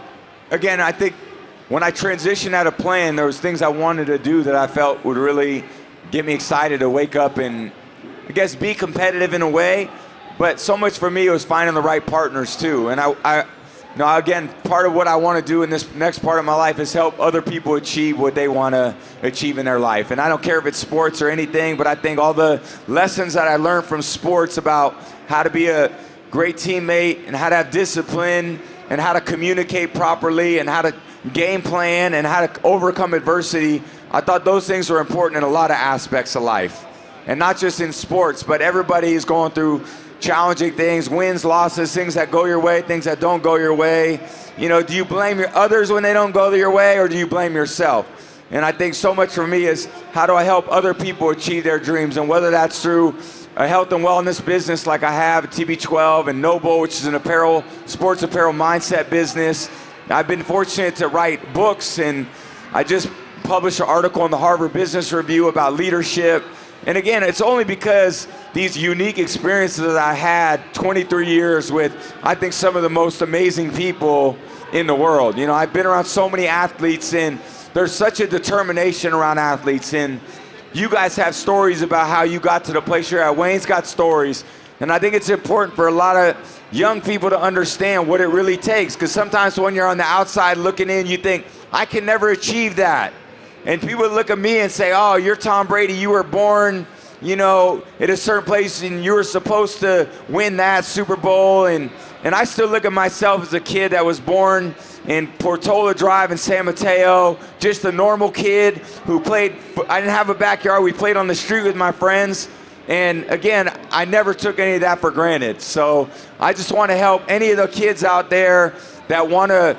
again, I think when I transitioned out of playing, there was things I wanted to do that I felt would really get me excited to wake up and, I guess, be competitive in a way. But so much for me, it was finding the right partners too. And again, part of what I want to do in this next part of my life is help other people achieve what they want to achieve in their life. And I don't care if it's sports or anything, but I think all the lessons that I learned from sports about how to be a great teammate and how to have discipline and how to communicate properly and how to game plan and how to overcome adversity, I thought those things were important in a lot of aspects of life. And not just in sports, but everybody is going through challenging things, wins, losses, things that go your way, things that don't go your way. You know, do you blame your others when they don't go your way, or do you blame yourself? And I think so much for me is how do I help other people achieve their dreams, and whether that's through a health and wellness business like I have at TB12 and NOBULL, which is an apparel, sports apparel mindset business. I've been fortunate to write books, and I just published an article in the Harvard Business Review about leadership. And again, it's only because these unique experiences that I had 23 years with, I think, some of the most amazing people in the world. You know, I've been around so many athletes, and there's such a determination around athletes. And you guys have stories about how you got to the place you're at. Wayne's got stories. And I think it's important for a lot of young people to understand what it really takes. Because sometimes when you're on the outside looking in, you think, I can never achieve that. And people look at me and say, oh, you're Tom Brady. You were born, you know, at a certain place and you were supposed to win that Super Bowl. And I still look at myself as a kid that was born in Portola Drive in San Mateo, just a normal kid who played. I didn't have a backyard. We played on the street with my friends. And again, I never took any of that for granted. So I just want to help any of the kids out there that want to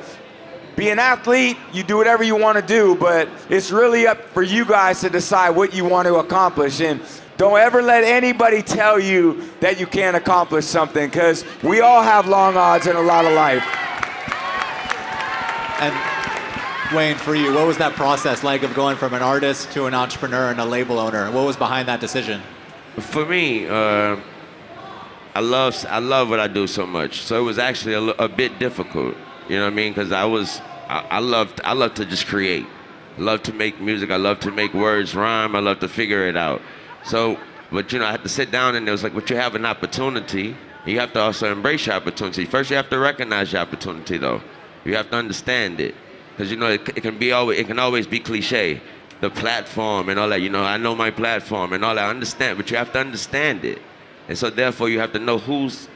be an athlete. You do whatever you want to do, but it's really up for you guys to decide what you want to accomplish. And don't ever let anybody tell you that you can't accomplish something, because we all have long odds in a lot of life. And Wayne, for you, what was that process like of going from an artist to an entrepreneur and a label owner? What was behind that decision? For me, I love what I do so much. So it was actually a bit difficult. You know what I mean? Because I love to just create. I love to make music. I love to make words rhyme. I love to figure it out. So, but you know, I had to sit down and it was like, but you have an opportunity. You have to also embrace your opportunity. First, you have to recognize your opportunity, though. You have to understand it, because you know it can always be cliche. The platform and all that, you know, I know my platform and all that, I understand, but you have to understand it. And so therefore you have to know who's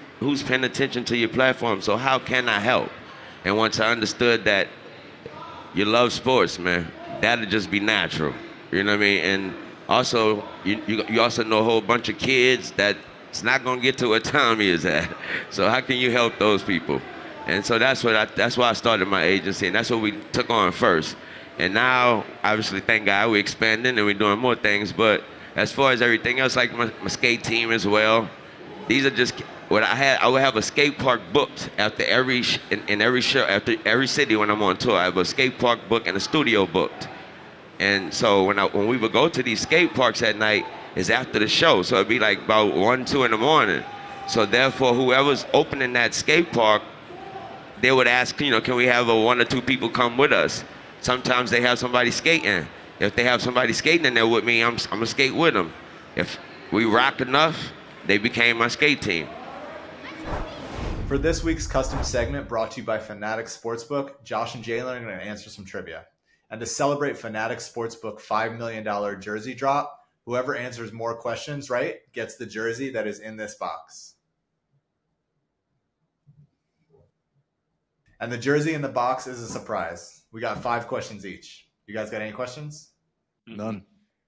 paying attention to your platform. So how can I help? And once I understood that you love sports, man, that'll just be natural. You know what I mean? And also, you also know a whole bunch of kids that it's not gonna get to where Tommy is at. So how can you help those people? And so that's why I started my agency, and that's what we took on first. And now, obviously, thank God, we're expanding and we're doing more things. But as far as everything else, like my skate team as well, these are just what I had. I would have a skate park booked after every show, after every city when I'm on tour. I have a skate park booked and a studio booked. And so when we would go to these skate parks at night, it's after the show. So it'd be like about 1, 2 in the morning. So therefore, whoever's opening that skate park, they would ask, you know, can we have 1 or 2 people come with us? Sometimes they have somebody skating. If they have somebody skating in there with me, I'm gonna skate with them. If we rock enough, they became my skate team. For this week's custom segment brought to you by Fanatics Sportsbook, Josh and Jalen are going to answer some trivia. And to celebrate Fanatics Sportsbook $5 million jersey drop, whoever answers more questions right gets the jersey that is in this box. And the jersey in the box is a surprise. We got 5 questions each. You guys got any questions? None.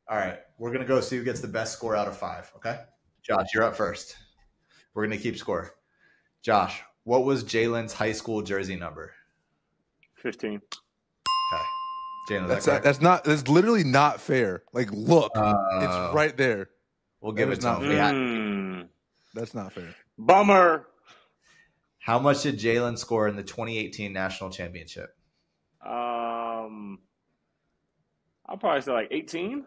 All right. We're going to go see who gets the best score out of 5, okay? Josh, you're up first. We're going to keep score. Josh, what was Jalen's high school jersey number? 15. Okay. Jalen, that's literally not fair. Like, look, it's right there. We'll give it to him. That's not fair. Bummer. How much did Jalen score in the 2018 national championship? I'll probably say like 18.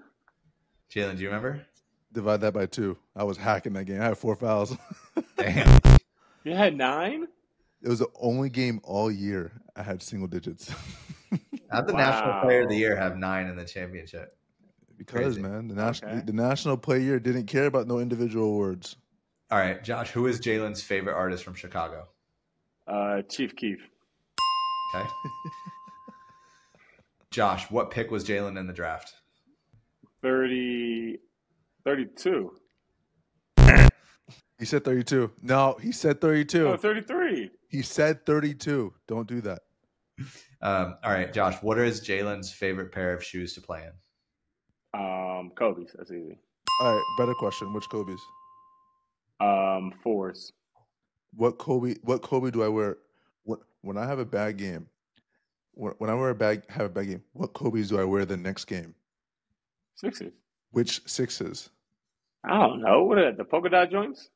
Jalen, do you remember? Divide that by 2. I was hacking that game. I had 4 fouls. Damn. You had 9? It was the only game all year I had single digits. How'd the National Player of the Year have 9 in the championship? Because, Crazy. man, the National Player Year didn't care about no individual awards. All right, Josh, who is Jalen's favorite artist from Chicago? Chief Keef. Okay. Josh, what pick was Jalen in the draft? 32. He said 32. No, he said 32. Oh, 33. He said 32. Don't do that. All right, Josh, what is Jalen's favorite pair of shoes to play in? Kobe's. That's easy. All right, better question. Which Kobe's? 4s. What Kobe do I wear when I have a bad game? When I have a bad game, what Kobe's do I wear the next game? 6s. Which 6s? I don't know. What are the polka dot joints?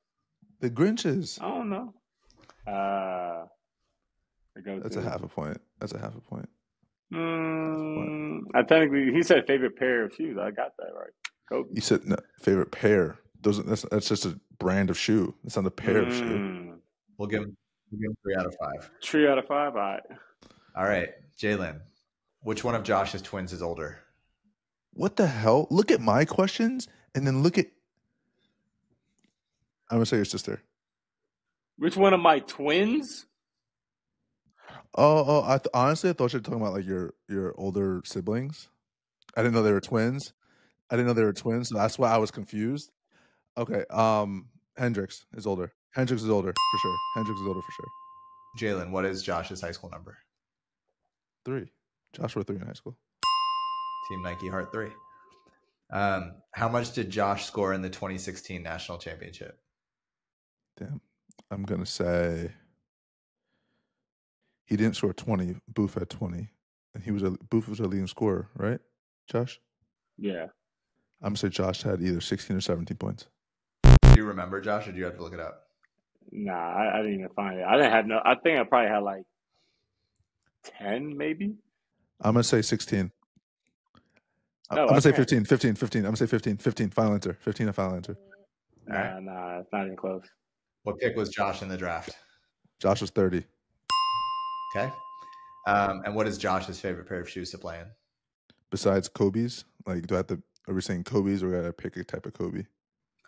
The Grinches. I don't know. That's a half a point. I technically, he said favorite pair of shoes. I got that right. Kobe. You said no, favorite pair. That's just a brand of shoe. It's not a pair of shoe. We'll give him 3 out of 5. 3 out of 5. All right, Jalen. Which one of Josh's twins is older? What the hell? Look at my questions and then look at. I'm gonna say your sister. Which one of my twins? Honestly, I thought you were talking about like your older siblings. I didn't know they were twins. So that's why I was confused. Okay, Hendrix is older. Hendrix is older for sure. Jalen, what is Josh's high school number? 3. Josh wore 3 in high school. Team Nike Heart 3. How much did Josh score in the 2016 national championship? Damn, I'm gonna say he didn't score 20. Booth had 20, and Booth was a leading scorer, right? Josh? Yeah. I'm gonna say Josh had either 16 or 17 points. Do you remember, Josh, or do you have to look it up? Nah, I didn't even find it. I think I probably had like 10, maybe. I'm gonna say 16. No, I'm gonna say 15. I'm gonna say 15. Final answer. 15. A final answer. Nah, it's not even close. What pick was Josh in the draft? Josh was 30. Okay. And what is Josh's favorite pair of shoes to play in? Besides Kobe's, like, are we saying Kobe's or gotta pick a type of Kobe?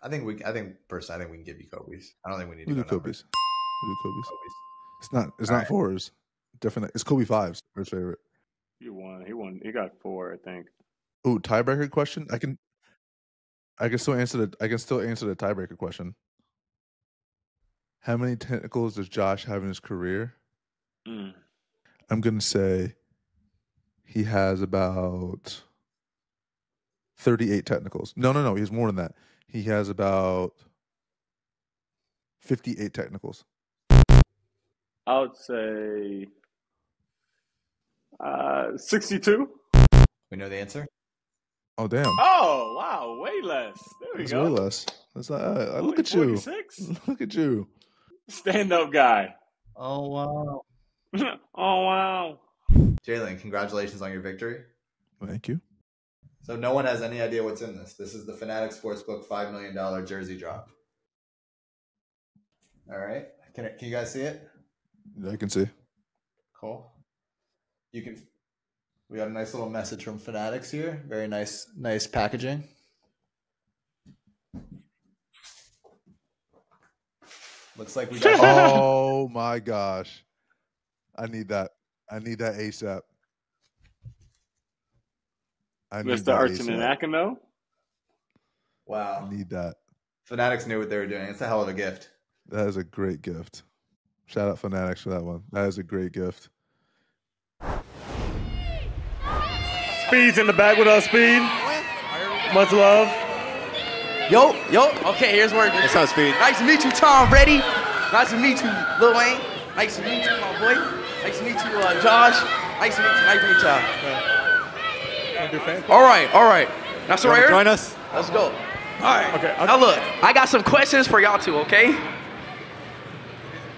I think we can give you Kobe's. I don't think we need to We'll go do numbers. Kobe's. It's not 4s. Definitely, it's Kobe 5s. First favorite. He won. He got 4, I think. Ooh, tiebreaker question. I can still answer the tiebreaker question. How many tentacles does Josh have in his career? I'm gonna say he has about 38 tentacles. No. He has more than that. He has about 58 tentacles. I would say 62. We know the answer? Oh, damn. Oh, wow. Way less. There we That's go. way less. That's look at you. 46? Look at you. Stand-up guy. Oh, wow. Oh, wow. Jalen, congratulations on your victory. Thank you. So no one has any idea what's in this. This is the Fanatics Sportsbook $5 million jersey drop. All right. Can you guys see it? Yeah, I can see. Cool. We got a nice little message from Fanatics here. Very nice packaging. Looks like we got. Oh my gosh. I need that ASAP. Mr. Archon and Akino. Wow. I need that. Fanatics knew what they were doing. It's a hell of a gift. That is a great gift. Shout out Fanatics for that one. That is a great gift. Speed's in the back with us, Speed. Much love. Yo. Okay, here's where. What's up, Speed? Nice to meet you, Tom Brady. Nice to meet you, Lil Wayne. Nice to meet you, my boy. Nice to meet you, Josh. Nice to meet y'all. All right. Now, so right here. Join us. Let's go. All right. Okay. Now look, I got some questions for y'all too. Okay.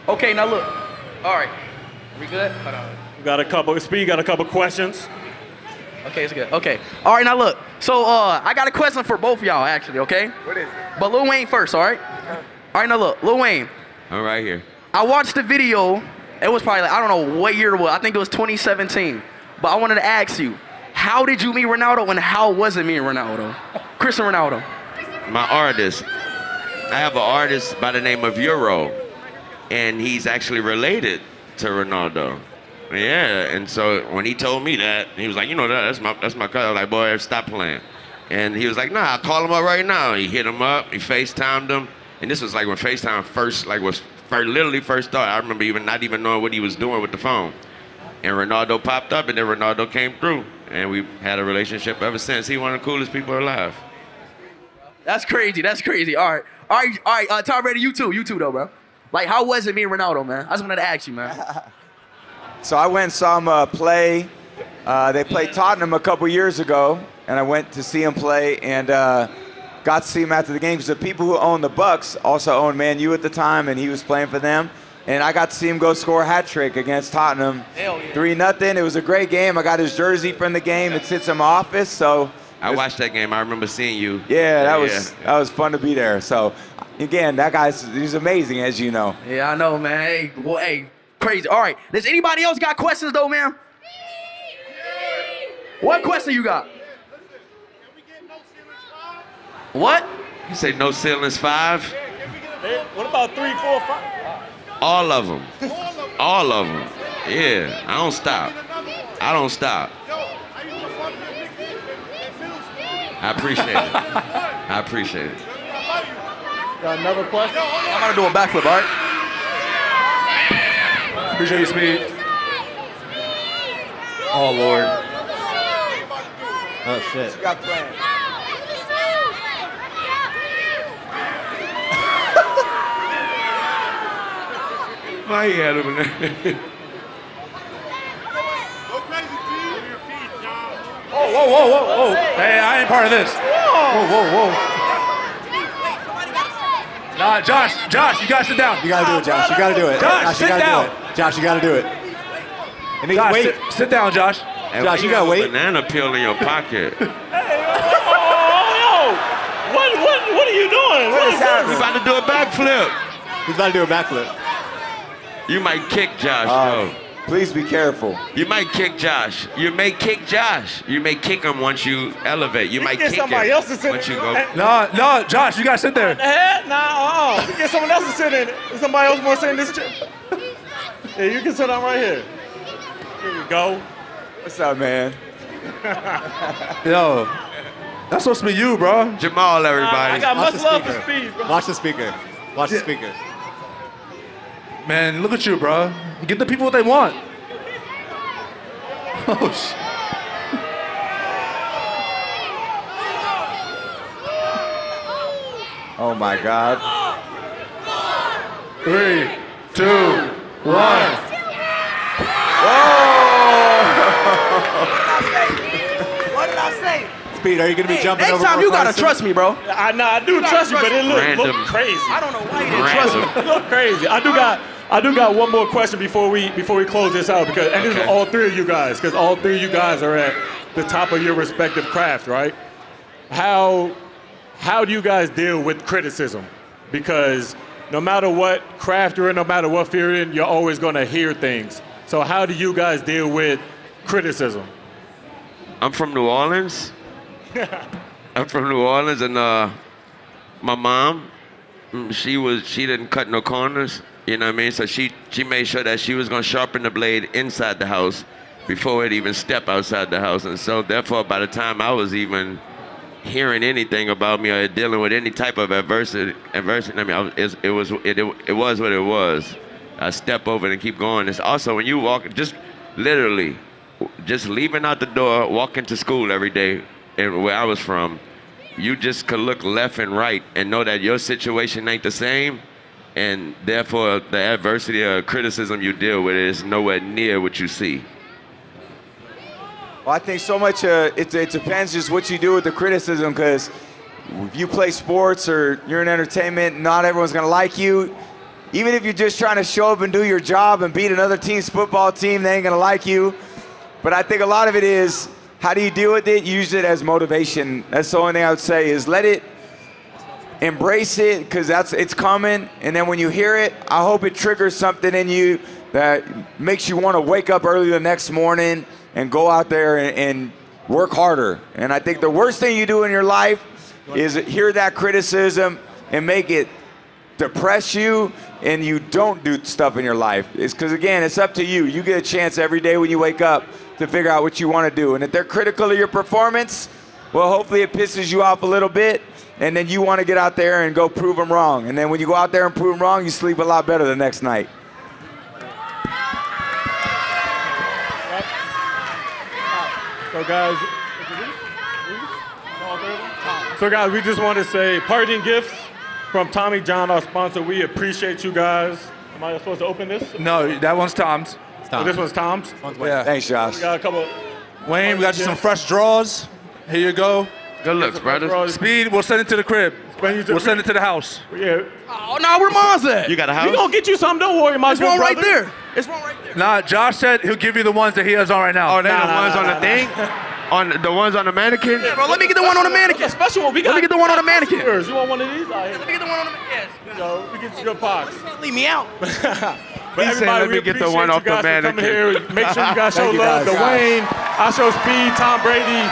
Okay. Now look. All right. We good? Hold on. Speed got a couple questions. Okay, it's good. Okay. All right. Now look. So I got a question for both of y'all, actually, okay? What is it? But Lil Wayne first, all right? All right, now look, Lil Wayne. I'm right here. I watched the video. It was probably, like, I don't know what year it was. I think it was 2017. But I wanted to ask you, how did you meet Ronaldo and how was it meeting Ronaldo? Cristiano Ronaldo. My artist. I have an artist by the name of Euro, and he's actually related to Ronaldo. Yeah, and so when he told me that, he was like, you know, that's my cousin. I was like, boy, stop playing. And he was like, nah, I'll call him up right now. He hit him up, he FaceTimed him, and this was like when FaceTime literally first started. I remember not even knowing what he was doing with the phone. And Ronaldo popped up, and then Ronaldo came through, and we had a relationship ever since. He one of the coolest people alive. That's crazy. That's crazy. All right. Tom Brady, you too though, bro. Like, how was it meeting Ronaldo, man? I just wanted to ask you, man. So I went and saw him play. They played Tottenham a couple years ago, and I went to see him play and got to see him after the game because the people who own the Bucks also owned Man U at the time, and he was playing for them. And I got to see him go score a hat trick against Tottenham. 3-0. It was a great game. I got his jersey from the game. It sits in my office. So I watched that game. I remember seeing you. Yeah, that was fun to be there. So again, he's amazing, as you know. Yeah, I know, man. Hey, crazy. All right. Does anybody else got questions though, man? What question you got? What? You say no ceilings 5? Hey, what about 3, 4, 5? All of them. All of them. Yeah, I don't stop. I appreciate it. I appreciate it. Got another question? I'm gonna do a backflip, all right? Appreciate you, Speed. Oh, Lord. Oh, shit. You got planned. Why he had him in there? Whoa. Hey, I ain't part of this. Whoa. Nah, Josh, you gotta sit down. You gotta do it, Josh. You gotta do it. Josh, sit down. Josh, you gotta do it. And Josh, wait. sit down, Josh. Josh, you gotta wait. Banana peel in your pocket. What are you doing? What is We about to do a backflip. He's about to do a backflip. You might kick Josh, though. Please be careful. You might kick Josh. You may kick Josh. You may kick him once you elevate. You might get kick somebody him else to sit once you in. go. No, Josh, you gotta sit there. Nah, you get someone else to sit in it. Somebody else want to sit in this chair? Yeah, you can sit down right here. Here we go. What's up, man? Yo, that's supposed to be you, bro. Jamal, everybody. I got much love for Speed, bro. Watch the speaker. Watch the speaker. Man, look at you, bro. Give the people what they want. Oh, shit. Oh, my God. 3, 2, 1. What did I say? Speed, are you gonna be jumping over? Next time you gotta trust me, bro. I do trust you, but it look crazy. I don't know why you didn't trust me. It look crazy. I do got one more question before we close this out this is all three of you guys, because all three of you guys are at the top of your respective craft, right? How do you guys deal with criticism? Because no matter what craft you're in, no matter what field you're in, you're always gonna hear things. So how do you guys deal with criticism? I'm from New Orleans. I'm from New Orleans, and my mom, she didn't cut no corners. You know what I mean? So she made sure that she was gonna sharpen the blade inside the house before it even stepped outside the house. And so therefore, by the time I was even hearing anything about me or dealing with any type of adversity, I mean, it was what it was. I step over it and keep going. It's also when you walk, just literally, just leaving out the door, walking to school every day, and where I was from, you just could look left and right and know that your situation ain't the same, and therefore the adversity or criticism you deal with is nowhere near what you see. Well, I think so much it depends just what you do with the criticism, because if you play sports or you're in entertainment, not everyone's gonna like you. Even if you're just trying to show up and do your job and beat another team's football team, they ain't gonna like you. But I think a lot of it is How do you deal with it? Use it as motivation. That's the only thing I would say is embrace it, because it's coming. And then when you hear it, I hope it triggers something in you that makes you want to wake up early the next morning and go out there and work harder. And I think the worst thing you do in your life is hear that criticism and make it depress you, and you don't do stuff in your life. It's because, again, it's up to you. You get a chance every day when you wake up to figure out what you want to do. And if they're critical of your performance, well, hopefully it pisses you off a little bit, and then you want to get out there and go prove them wrong. And then when you go out there and prove them wrong, you sleep a lot better the next night. So guys, we just want to say parting gifts from Tommy John, our sponsor. We appreciate you guys. Am I supposed to open this? No, that one's Tom's. Oh, this one's Tom's? Yeah. Thanks, Josh. We got a couple. Wayne, we got you some fresh draws. Here you go. Good looks, brother. Speed, we'll send it to the crib. We'll send it to the house. Yeah. Oh, no, where Mom's at? You got a house? We gonna get you some, don't worry, my There's good one brother. right there. There's one right there. Nah, Josh said he'll give you the ones that he has on right now. Oh, they the ones on the thing? On the ones on the mannequin? Yeah, bro, let me get the one on the mannequin. That's a special one. Let me get the one on the mannequin. You want one of these? Let me get the one on the mannequin. You know, we get you your box. Leave me out. But He said, let me get the one off the mannequin. Here. Make sure you guys show Thank you, love guys. to Wayne, IShowSpeed, Tom Brady.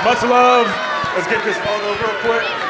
Much love. Let's get this photo real quick.